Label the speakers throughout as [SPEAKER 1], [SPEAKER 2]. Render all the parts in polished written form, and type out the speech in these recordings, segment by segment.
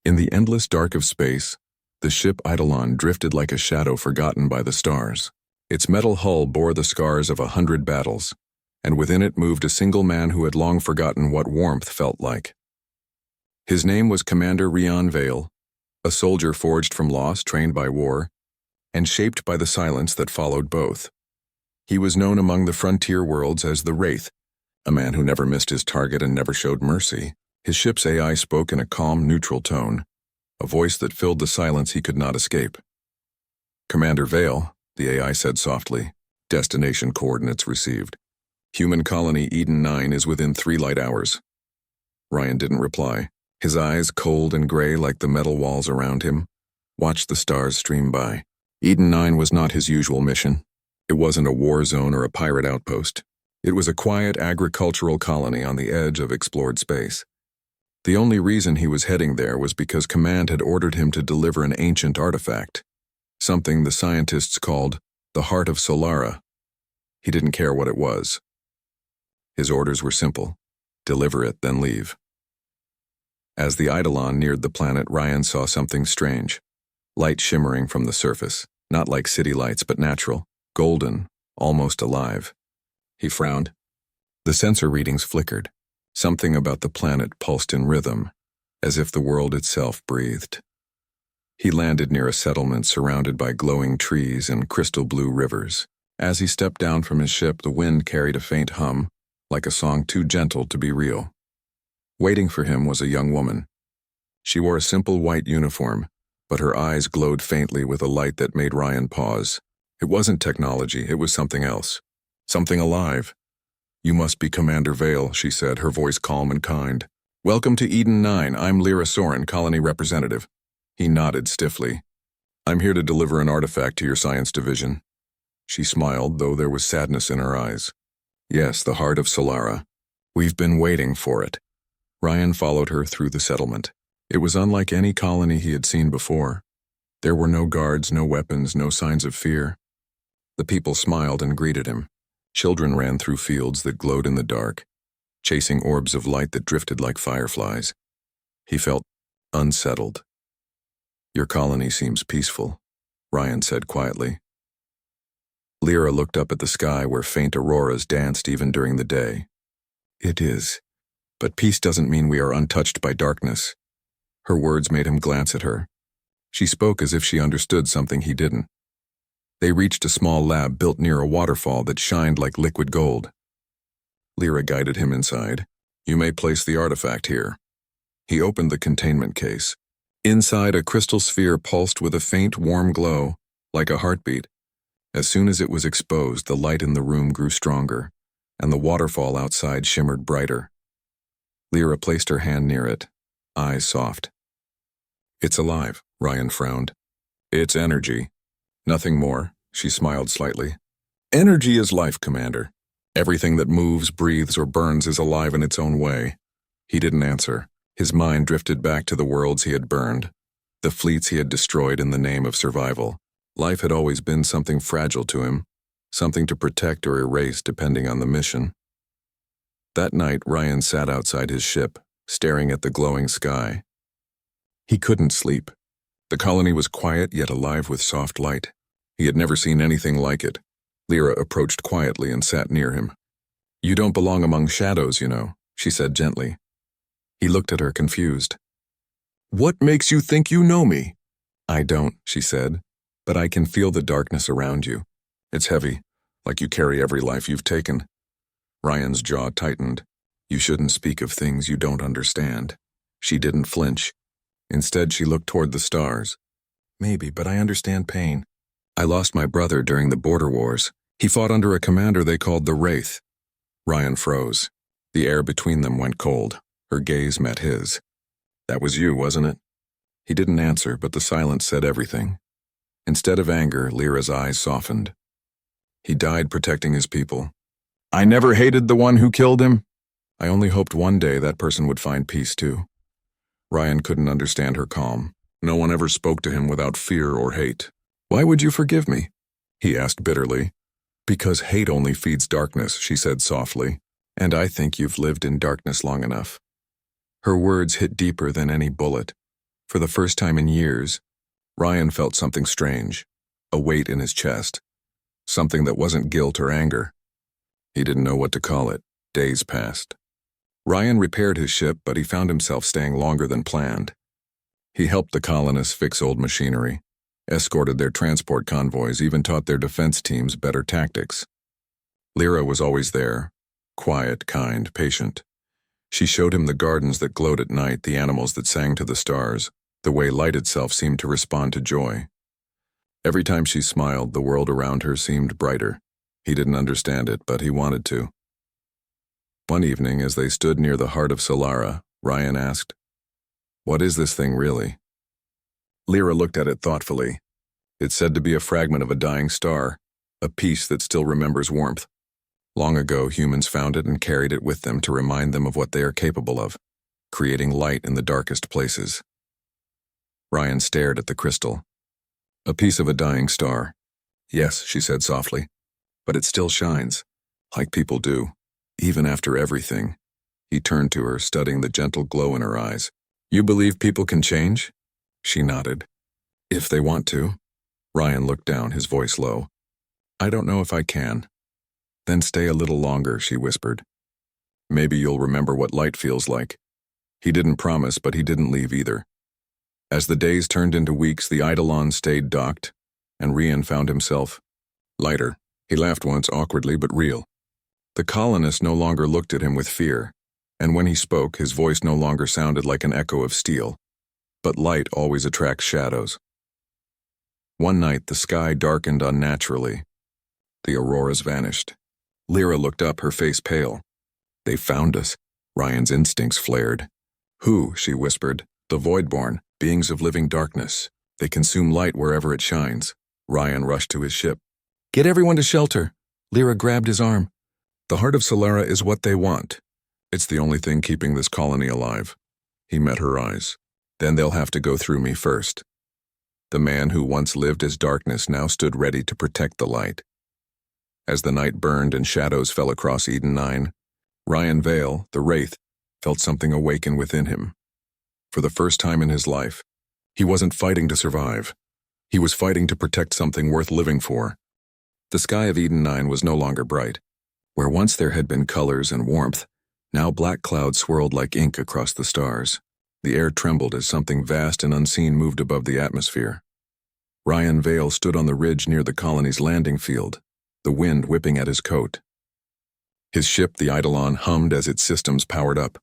[SPEAKER 1] In the endless dark of space, the ship Eidolon drifted like a shadow forgotten by the stars. Its metal hull bore the scars of 100 battles, and within it moved a single man who had long forgotten what warmth felt like. His name was Commander Rian Vale, a soldier forged from loss, trained by war, and shaped by the silence that followed both. He was known among the frontier worlds as the Wraith, a man who never missed his target and never showed mercy. His ship's AI spoke in a calm, neutral tone, a voice that filled the silence he could not escape. "Commander Vale," the AI said softly. "Destination coordinates received. Human colony Eden 9 is within 3 light hours." Ryan didn't reply. His eyes, cold and gray like the metal walls around him, watched the stars stream by. Eden 9 was not his usual mission. It wasn't a war zone or a pirate outpost. It was a quiet agricultural colony on the edge of explored space. The only reason he was heading there was because Command had ordered him to deliver an ancient artifact, something the scientists called the Heart of Solara. He didn't care what it was. His orders were simple: deliver it, then leave. As the Eidolon neared the planet, Ryan saw something strange. Light shimmering from the surface, not like city lights but natural, golden, almost alive. He frowned. The sensor readings flickered. Something about the planet pulsed in rhythm, as if the world itself breathed. He landed near a settlement surrounded by glowing trees and crystal blue rivers. As he stepped down from his ship, the wind carried a faint hum, like a song too gentle to be real. Waiting for him was a young woman. She wore a simple white uniform, but her eyes glowed faintly with a light that made Ryan pause. It wasn't technology, it was something else. Something alive. "You must be Commander Vale," she said, her voice calm and kind. "Welcome to Eden 9, I'm Lyra Soren, colony representative." He nodded stiffly. "I'm here to deliver an artifact to your science division." She smiled, though there was sadness in her eyes. "Yes, the Heart of Solara. We've been waiting for it." Ryan followed her through the settlement. It was unlike any colony he had seen before. There were no guards, no weapons, no signs of fear. The people smiled and greeted him. Children ran through fields that glowed in the dark, chasing orbs of light that drifted like fireflies. He felt unsettled. "Your colony seems peaceful," Ryan said quietly. Lyra looked up at the sky where faint auroras danced even during the day. "It is. But peace doesn't mean we are untouched by darkness." Her words made him glance at her. She spoke as if she understood something he didn't. They reached a small lab built near a waterfall that shined like liquid gold. Lyra guided him inside. "You may place the artifact here." He opened the containment case. Inside, a crystal sphere pulsed with a faint, warm glow, like a heartbeat. As soon as it was exposed, the light in the room grew stronger, and the waterfall outside shimmered brighter. Lyra placed her hand near it, eyes soft. "It's alive," Ryan frowned. "It's energy. Nothing more," she smiled slightly. "Energy is life, Commander. Everything that moves, breathes, or burns is alive in its own way." He didn't answer. His mind drifted back to the worlds he had burned, the fleets he had destroyed in the name of survival. Life had always been something fragile to him, something to protect or erase depending on the mission. That night, Ryan sat outside his ship, staring at the glowing sky. He couldn't sleep. The colony was quiet yet alive with soft light. He had never seen anything like it. Lyra approached quietly and sat near him. "You don't belong among shadows, you know," she said gently. He looked at her, confused. "What makes you think you know me?" "I don't," she said, "but I can feel the darkness around you. It's heavy, like you carry every life you've taken." Ryan's jaw tightened. "You shouldn't speak of things you don't understand." She didn't flinch. Instead, she looked toward the stars. "Maybe, but I understand pain. I lost my brother during the border wars. He fought under a commander they called the Wraith." Ryan froze. The air between them went cold. Her gaze met his. "That was you, wasn't it?" He didn't answer, but the silence said everything. Instead of anger, Lyra's eyes softened. "He died protecting his people. I never hated the one who killed him. I only hoped one day that person would find peace too." Ryan couldn't understand her calm. No one ever spoke to him without fear or hate. "Why would you forgive me?" he asked bitterly. "Because hate only feeds darkness," she said softly, "and I think you've lived in darkness long enough." Her words hit deeper than any bullet. For the first time in years, Ryan felt something strange, a weight in his chest, something that wasn't guilt or anger. He didn't know what to call it. Days passed. Ryan repaired his ship, but he found himself staying longer than planned. He helped the colonists fix old machinery, escorted their transport convoys, even taught their defense teams better tactics. Lyra was always there, quiet, kind, patient. She showed him the gardens that glowed at night, the animals that sang to the stars, the way light itself seemed to respond to joy. Every time she smiled, the world around her seemed brighter. He didn't understand it, but he wanted to. One evening, as they stood near the heart of Solara, Ryan asked, "What is this thing really?" Lyra looked at it thoughtfully. It's said to be a fragment of a dying star, a piece that still remembers warmth. Long ago, humans found it and carried it with them to remind them of what they are capable of, creating light in the darkest places. Ryan stared at the crystal. A piece of a dying star. Yes, she said softly, but it still shines, like people do, even after everything. He turned to her, studying the gentle glow in her eyes. "You believe people can change?" She nodded. "If they want to." Ryan looked down, his voice low. "I don't know if I can." "Then stay a little longer," she whispered. "Maybe you'll remember what light feels like." He didn't promise, but he didn't leave either. As the days turned into weeks, the Eidolon stayed docked, and Ryan found himself lighter. He laughed once, awkwardly but real. The colonists no longer looked at him with fear, and when he spoke, his voice no longer sounded like an echo of steel. But light always attracts shadows. One night, the sky darkened unnaturally. The auroras vanished. Lyra looked up, her face pale. "They found us." Ryan's instincts flared. "Who?" she whispered. "The Voidborn, beings of living darkness. They consume light wherever it shines." Ryan rushed to his ship. "Get everyone to shelter." Lyra grabbed his arm. "The heart of Solara is what they want. It's the only thing keeping this colony alive." He met her eyes. "Then they'll have to go through me first." The man who once lived as darkness now stood ready to protect the light. As the night burned and shadows fell across Eden 9, Ryan Vale, the Wraith, felt something awaken within him. For the first time in his life, he wasn't fighting to survive. He was fighting to protect something worth living for. The sky of Eden 9 was no longer bright. Where once there had been colors and warmth, now black clouds swirled like ink across the stars. The air trembled as something vast and unseen moved above the atmosphere. Ryan Vale stood on the ridge near the colony's landing field, the wind whipping at his coat. His ship, the Eidolon, hummed as its systems powered up.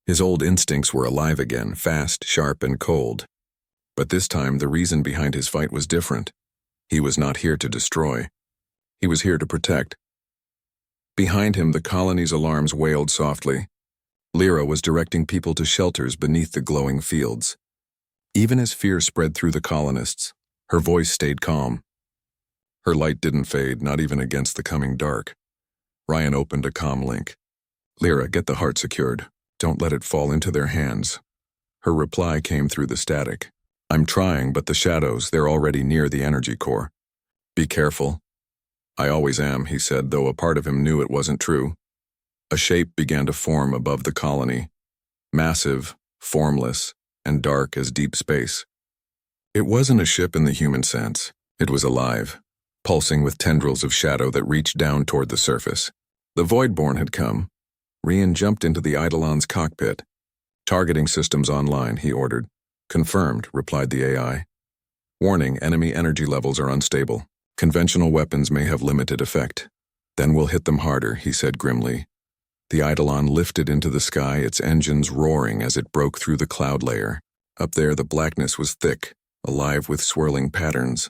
[SPEAKER 1] His old instincts were alive again, fast, sharp, and cold. But this time, the reason behind his fight was different. He was not here to destroy. He was here to protect. Behind him, the colony's alarms wailed softly. Lyra was directing people to shelters beneath the glowing fields. Even as fear spread through the colonists, her voice stayed calm. Her light didn't fade, not even against the coming dark. Ryan opened a comm link. "Lyra, get the heart secured. Don't let it fall into their hands." Her reply came through the static. "I'm trying, but the shadows, they're already near the energy core. Be careful." "I always am," he said, though a part of him knew it wasn't true. A shape began to form above the colony, massive, formless, and dark as deep space. It wasn't a ship in the human sense. It was alive, pulsing with tendrils of shadow that reached down toward the surface. The Voidborn had come. Ryan jumped into the Eidolon's cockpit. "Targeting systems online," he ordered. "Confirmed," replied the AI. "Warning, enemy energy levels are unstable. Conventional weapons may have limited effect." "Then we'll hit them harder," he said grimly. The Eidolon lifted into the sky, its engines roaring as it broke through the cloud layer. Up there, the blackness was thick, alive with swirling patterns.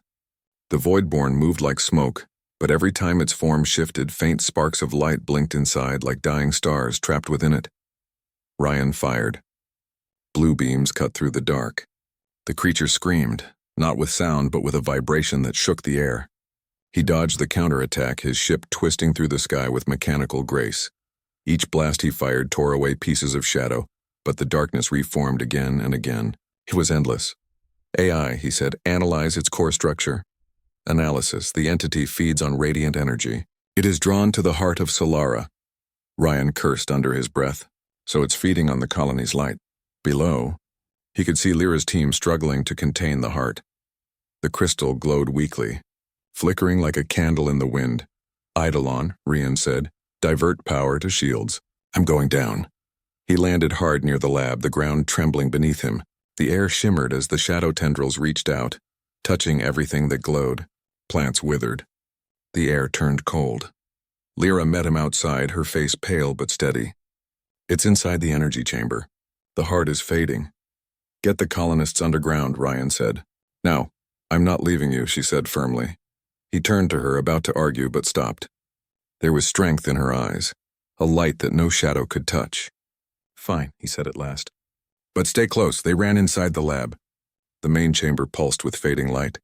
[SPEAKER 1] The Voidborn moved like smoke, but every time its form shifted, faint sparks of light blinked inside like dying stars trapped within it. Ryan fired. Blue beams cut through the dark. The creature screamed, not with sound but with a vibration that shook the air. He dodged the counterattack, his ship twisting through the sky with mechanical grace. Each blast he fired tore away pieces of shadow, but the darkness reformed again and again. It was endless. "AI," he said, "analyze its core structure." Analysis: the entity feeds on radiant energy. It is drawn to the heart of Solara. Ryan cursed under his breath. So it's feeding on the colony's light. Below, He could see Lyra's team struggling to contain the heart. The crystal glowed weakly, flickering like a candle in the wind. "Eidolon," Rian said. "Divert power to shields. I'm going down." He landed hard near the lab, the ground trembling beneath him. The air shimmered as the shadow tendrils reached out, touching everything that glowed. Plants withered. The air turned cold. Lyra met him outside, her face pale but steady. "It's inside the energy chamber. The heart is fading." "Get the colonists underground," Ryan said. "Now, I'm not leaving you," she said firmly. He turned to her, about to argue, but stopped. There was strength in her eyes, a light that no shadow could touch. "Fine," he said at last. "But stay close." They ran inside the lab. The main chamber pulsed with fading light.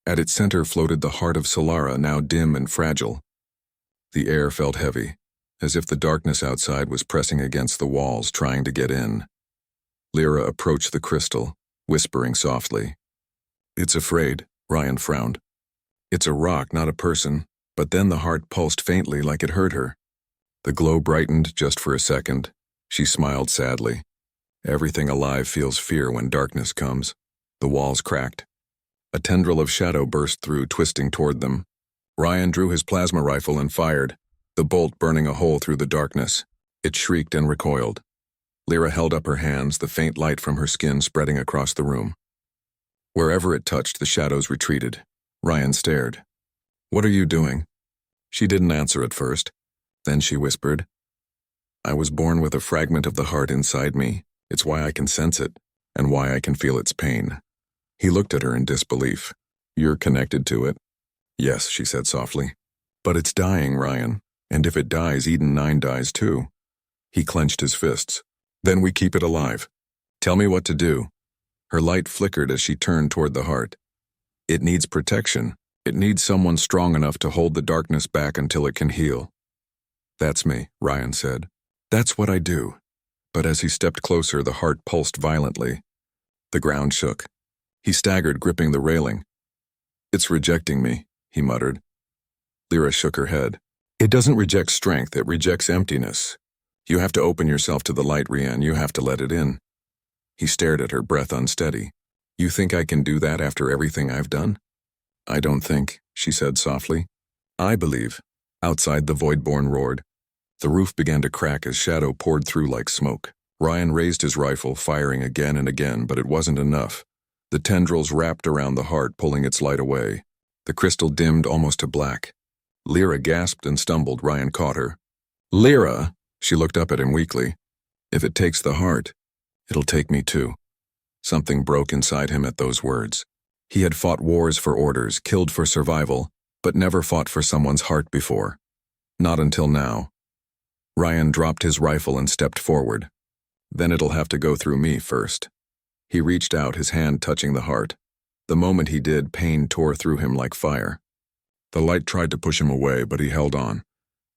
[SPEAKER 1] At its center floated the heart of Solara, now dim and fragile. The air felt heavy, as if the darkness outside was pressing against the walls, trying to get in. Lyra approached the crystal, whispering softly. "It's afraid," Ryan frowned. "It's a rock, not a person." But then the heart pulsed faintly, like it heard her. The glow brightened just for a second. She smiled sadly. Everything alive feels fear when darkness comes. The walls cracked. A tendril of shadow burst through, twisting toward them. Ryan drew his plasma rifle and fired, the bolt burning a hole through the darkness. It shrieked and recoiled. Lyra held up her hands, the faint light from her skin spreading across the room. Wherever it touched, the shadows retreated. Ryan stared. "What are you doing?" She didn't answer at first. Then she whispered, "I was born with a fragment of the heart inside me. It's why I can sense it, and why I can feel its pain." He looked at her in disbelief. "You're connected to it?" "Yes," she said softly. "But it's dying, Ryan. And if it dies, Eden 9 dies too." He clenched his fists. "Then we keep it alive. Tell me what to do." Her light flickered as she turned toward the heart. "It needs protection. It needs someone strong enough to hold the darkness back until it can heal." "That's me," Ryan said. "That's what I do." But as he stepped closer, the heart pulsed violently. The ground shook. He staggered, gripping the railing. "It's rejecting me," he muttered. Lyra shook her head. "It doesn't reject strength, it rejects emptiness. You have to open yourself to the light, Rian. You have to let it in." He stared at her, breath unsteady. "You think I can do that after everything I've done?" "I don't think," she said softly. "I believe." Outside, the Voidborn roared. The roof began to crack as shadow poured through like smoke. Ryan raised his rifle, firing again and again, but it wasn't enough. The tendrils wrapped around the heart, pulling its light away. The crystal dimmed almost to black. Lyra gasped and stumbled. Ryan caught her. "Lyra!" She looked up at him weakly. "If it takes the heart, it'll take me too." Something broke inside him at those words. He had fought wars for orders, killed for survival, but never fought for someone's heart before. Not until now. Ryan dropped his rifle and stepped forward. "Then it'll have to go through me first." He reached out, his hand touching the heart. The moment he did, pain tore through him like fire. The light tried to push him away, but he held on.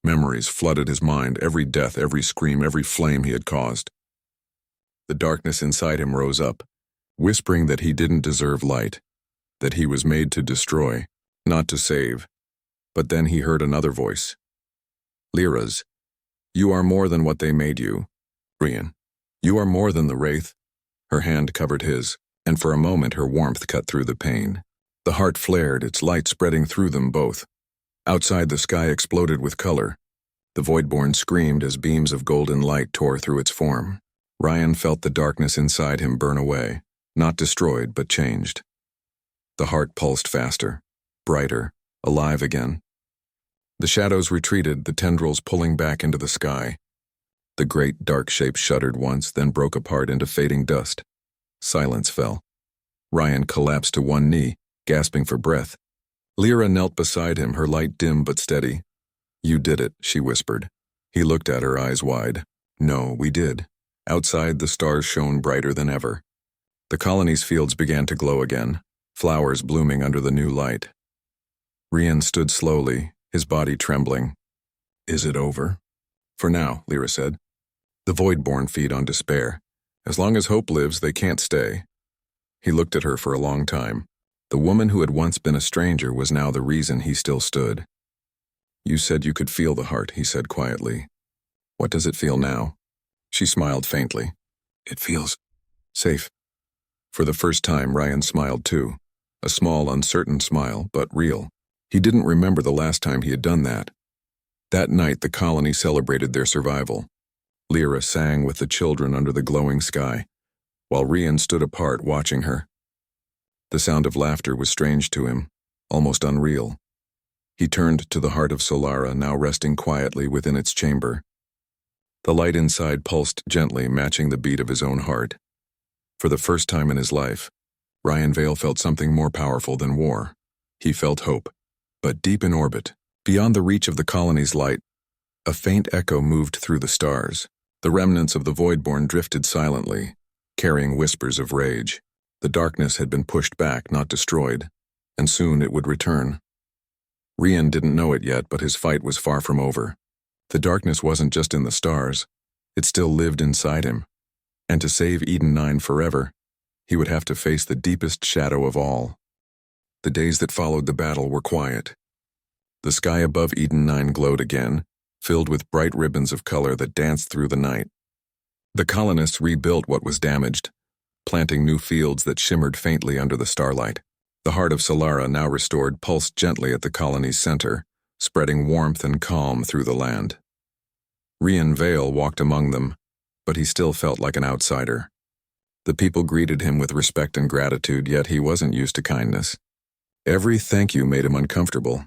[SPEAKER 1] Memories flooded his mind, every death, every scream, every flame he had caused. The darkness inside him rose up, whispering that he didn't deserve light, that he was made to destroy, not to save. But then he heard another voice. Lyra's. "You are more than what they made you, Rian. You are more than the wraith." Her hand covered his, and for a moment her warmth cut through the pain. The heart flared, its light spreading through them both. Outside, the sky exploded with color. The Voidborn screamed as beams of golden light tore through its form. Ryan felt the darkness inside him burn away, not destroyed, but changed. The heart pulsed faster, brighter, alive again. The shadows retreated, the tendrils pulling back into the sky. The great dark shape shuddered once, then broke apart into fading dust. Silence fell. Ryan collapsed to one knee, gasping for breath. Lyra knelt beside him, her light dim but steady. "You did it," she whispered. He looked at her, eyes wide. "No, we did." Outside, the stars shone brighter than ever. The colony's fields began to glow again, flowers blooming under the new light. Rian stood slowly, his body trembling. "Is it over?" "For now," Lyra said. "The Voidborn feed on despair. As long as hope lives, they can't stay." He looked at her for a long time. The woman who had once been a stranger was now the reason he still stood. "You said you could feel the heart," he said quietly. "What does it feel now?" She smiled faintly. "It feels safe." For the first time, Ryan smiled too. A small, uncertain smile, but real. He didn't remember the last time he had done that. That night, the colony celebrated their survival. Lyra sang with the children under the glowing sky, while Ryan stood apart watching her. The sound of laughter was strange to him, almost unreal. He turned to the heart of Solara, now resting quietly within its chamber. The light inside pulsed gently, matching the beat of his own heart. For the first time in his life, Ryan Vale felt something more powerful than war. He felt hope. But deep in orbit, beyond the reach of the colony's light, a faint echo moved through the stars. The remnants of the Voidborn drifted silently, carrying whispers of rage. The darkness had been pushed back, not destroyed, and soon it would return. Ryan didn't know it yet, but his fight was far from over. The darkness wasn't just in the stars, it still lived inside him. And to save Eden 9 forever, he would have to face the deepest shadow of all. The days that followed the battle were quiet. The sky above Eden 9 glowed again, filled with bright ribbons of color that danced through the night. The colonists rebuilt what was damaged, planting new fields that shimmered faintly under the starlight. The heart of Solara, now restored, pulsed gently at the colony's center, spreading warmth and calm through the land. Ryan Vale walked among them, but he still felt like an outsider. The people greeted him with respect and gratitude, yet he wasn't used to kindness. Every thank you made him uncomfortable.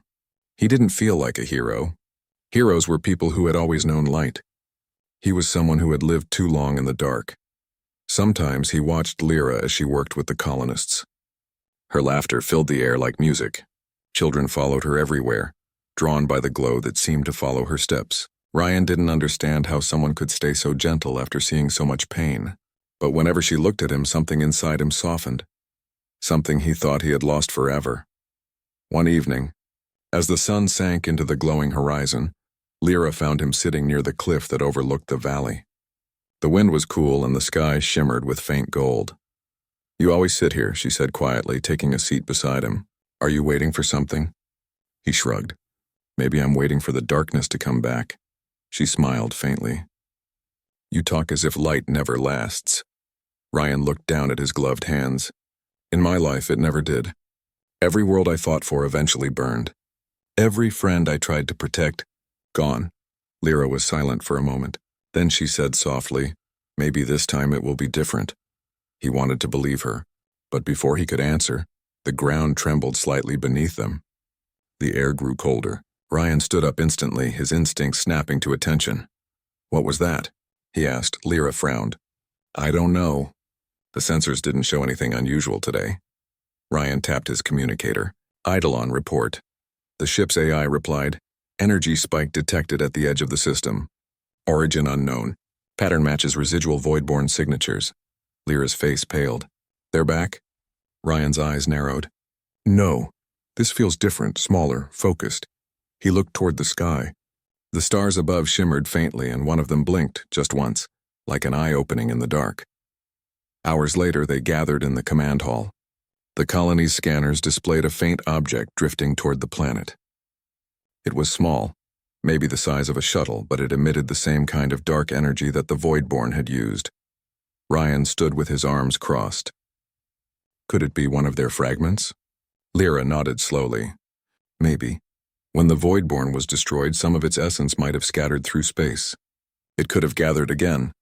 [SPEAKER 1] He didn't feel like a hero. Heroes were people who had always known light. He was someone who had lived too long in the dark. Sometimes he watched Lyra as she worked with the colonists. Her laughter filled the air like music. Children followed her everywhere, drawn by the glow that seemed to follow her steps. Ryan didn't understand how someone could stay so gentle after seeing so much pain. But whenever she looked at him, something inside him softened. Something he thought he had lost forever. One evening, as the sun sank into the glowing horizon, Lyra found him sitting near the cliff that overlooked the valley. The wind was cool and the sky shimmered with faint gold. "You always sit here," she said quietly, taking a seat beside him. "Are you waiting for something?" He shrugged. "Maybe I'm waiting for the darkness to come back." She smiled faintly. "You talk as if light never lasts." Ryan looked down at his gloved hands. "In my life, it never did. Every world I fought for eventually burned. Every friend I tried to protect, gone." Lyra was silent for a moment. Then she said softly, "Maybe this time it will be different." He wanted to believe her, but before he could answer, the ground trembled slightly beneath them. The air grew colder. Ryan stood up instantly, his instincts snapping to attention. "What was that?" he asked. Lyra frowned. "I don't know. The sensors didn't show anything unusual today." Ryan tapped his communicator. "Eidolon report." The ship's AI replied, "Energy spike detected at the edge of the system. Origin unknown. Pattern matches residual Voidborn signatures." Lyra's face paled. "They're back?" Ryan's eyes narrowed. "No. This feels different, smaller, focused." He looked toward the sky. The stars above shimmered faintly, and one of them blinked just once, like an eye opening in the dark. Hours later, they gathered in the command hall. The colony's scanners displayed a faint object drifting toward the planet. It was small, maybe the size of a shuttle, but it emitted the same kind of dark energy that the Voidborn had used. Ryan stood with his arms crossed. Could it be one of their fragments? Lyra nodded slowly. Maybe. When the Voidborn was destroyed, some of its essence might have scattered through space. It could have gathered again.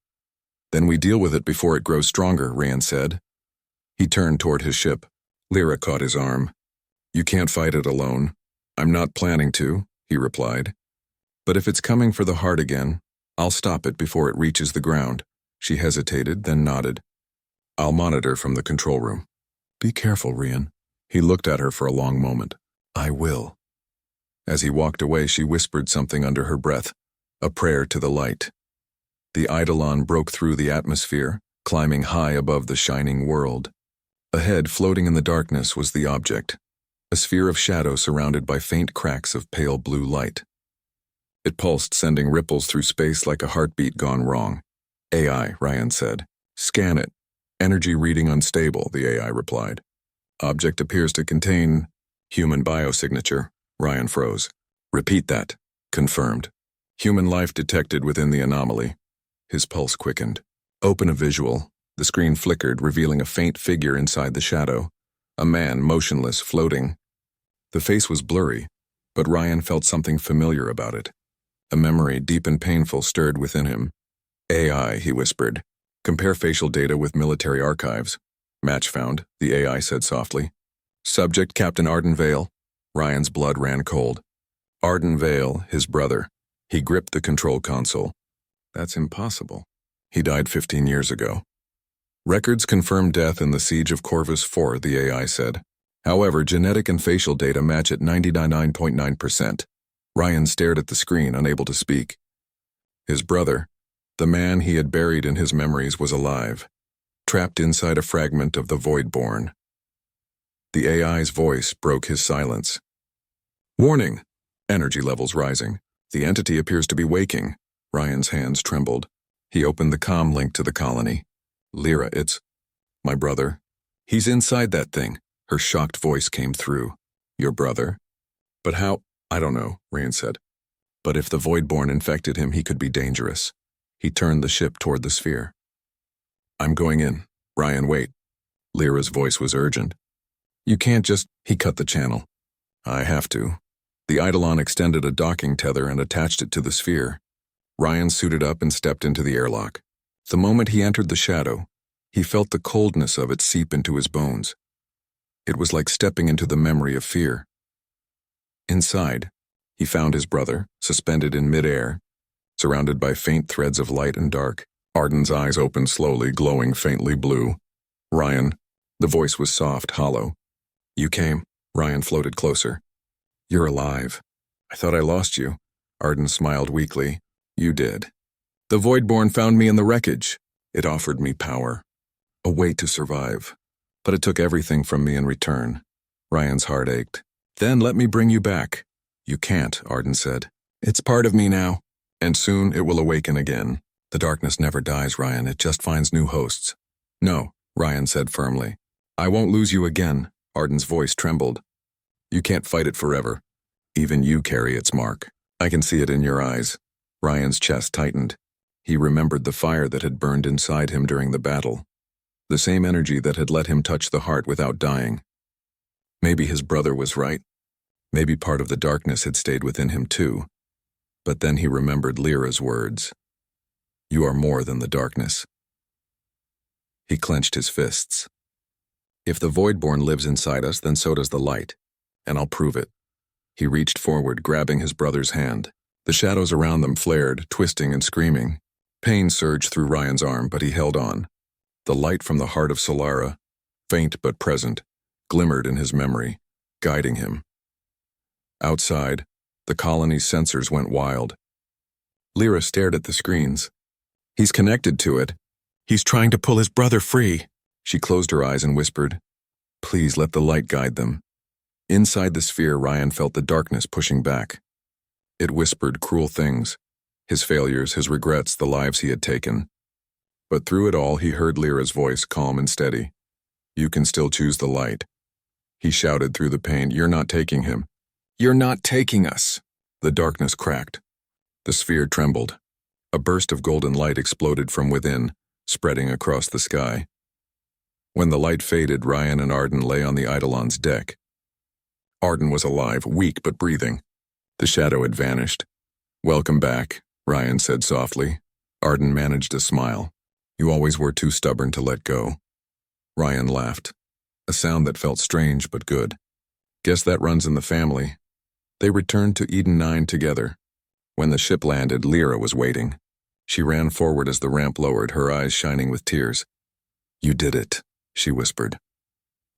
[SPEAKER 1] "Then we deal with it before it grows stronger," Ryan said. He turned toward his ship. Lyra caught his arm. "You can't fight it alone." "I'm not planning to," he replied. "But if it's coming for the heart again, I'll stop it before it reaches the ground." She hesitated, then nodded. "I'll monitor from the control room." "Be careful, Ryan." He looked at her for a long moment. "I will." As he walked away, she whispered something under her breath, a prayer to the light. The Eidolon broke through the atmosphere, climbing high above the shining world. Ahead, floating in the darkness, was the object, a sphere of shadow surrounded by faint cracks of pale blue light. It pulsed, sending ripples through space like a heartbeat gone wrong. "AI," Ryan said. "Scan it." "Energy reading unstable," the AI replied. "Object appears to contain human biosignature." Ryan froze. "Repeat that." "Confirmed." "Human life detected within the anomaly." His pulse quickened. "Open a visual." The screen flickered, revealing a faint figure inside the shadow, a man motionless, floating. The face was blurry, but Ryan felt something familiar about it. A memory, deep and painful, stirred within him. AI, he whispered. Compare facial data with military archives. Match found, the AI said softly. Subject, Captain Arden Vale. Ryan's blood ran cold. Arden Vale, his brother. He gripped the control console. That's impossible. He died 15 years ago. Records confirm death in the siege of Corvus IV, the AI said. However, genetic and facial data match at 99.9%. Ryan stared at the screen, unable to speak. His brother, the man he had buried in his memories, was alive, trapped inside a fragment of the Voidborn. The AI's voice broke his silence. Warning! Energy levels rising. The entity appears to be waking. Ryan's hands trembled. He opened the comm link to the colony. Lyra, it's my brother. He's inside that thing. Her shocked voice came through. Your brother? But how? I don't know, Ryan said. But if the Voidborn infected him, he could be dangerous. He turned the ship toward the sphere. I'm going in. Ryan, wait. Lyra's voice was urgent. You can't just... He cut the channel. I have to. The Eidolon extended a docking tether and attached it to the sphere. Ryan suited up and stepped into the airlock. The moment he entered the shadow, he felt the coldness of it seep into his bones. It was like stepping into the memory of fear. Inside, he found his brother, suspended in midair, surrounded by faint threads of light and dark. Arden's eyes opened slowly, glowing faintly blue. Ryan, the voice was soft, hollow. You came. Ryan floated closer. You're alive. I thought I lost you. Arden smiled weakly. You did. The Voidborn found me in the wreckage. It offered me power, a way to survive. But it took everything from me in return. Ryan's heart ached. Then let me bring you back. You can't, Arden said. It's part of me now, and soon it will awaken again. The darkness never dies, Ryan. It just finds new hosts. No, Ryan said firmly. I won't lose you again. Arden's voice trembled. You can't fight it forever. Even you carry its mark. I can see it in your eyes. Ryan's chest tightened. He remembered the fire that had burned inside him during the battle. The same energy that had let him touch the heart without dying. Maybe his brother was right. Maybe part of the darkness had stayed within him too. But then he remembered Lyra's words. You are more than the darkness. He clenched his fists. If the Voidborn lives inside us, then so does the light. And I'll prove it. He reached forward, grabbing his brother's hand. The shadows around them flared, twisting and screaming. Pain surged through Ryan's arm, but he held on. The light from the heart of Solara, faint but present, glimmered in his memory, guiding him. Outside, the colony's sensors went wild. Lyra stared at the screens. He's connected to it. He's trying to pull his brother free. She closed her eyes and whispered, Please let the light guide them. Inside the sphere, Ryan felt the darkness pushing back. It whispered cruel things, his failures, his regrets, the lives he had taken. But through it all, he heard Lyra's voice, calm and steady. You can still choose the light. He shouted through the pain, You're not taking him. You're not taking us. The darkness cracked. The sphere trembled. A burst of golden light exploded from within, spreading across the sky. When the light faded, Ryan and Arden lay on the Eidolon's deck. Arden was alive, weak but breathing. The shadow had vanished. Welcome back, Ryan said softly. Arden managed a smile. You always were too stubborn to let go. Ryan laughed, a sound that felt strange but good. Guess that runs in the family. They returned to Eden 9 together. When the ship landed, Lyra was waiting. She ran forward as the ramp lowered, her eyes shining with tears. You did it, she whispered.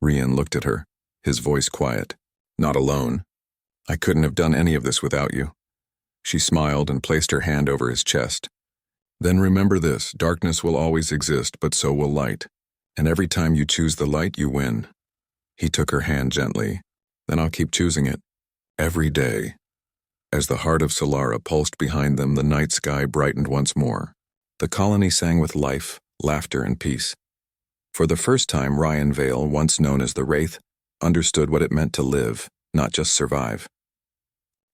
[SPEAKER 1] Ryan looked at her, his voice quiet. Not alone. I couldn't have done any of this without you. She smiled and placed her hand over his chest. Then remember this, darkness will always exist, but so will light. And every time you choose the light, you win. He took her hand gently. Then I'll keep choosing it. Every day. As the heart of Solara pulsed behind them, the night sky brightened once more. The colony sang with life, laughter, and peace. For the first time, Ryan Vale, once known as the Wraith, understood what it meant to live, not just survive.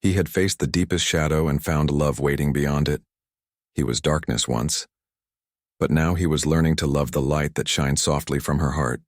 [SPEAKER 1] He had faced the deepest shadow and found love waiting beyond it. He was darkness once, but now he was learning to love the light that shines softly from her heart.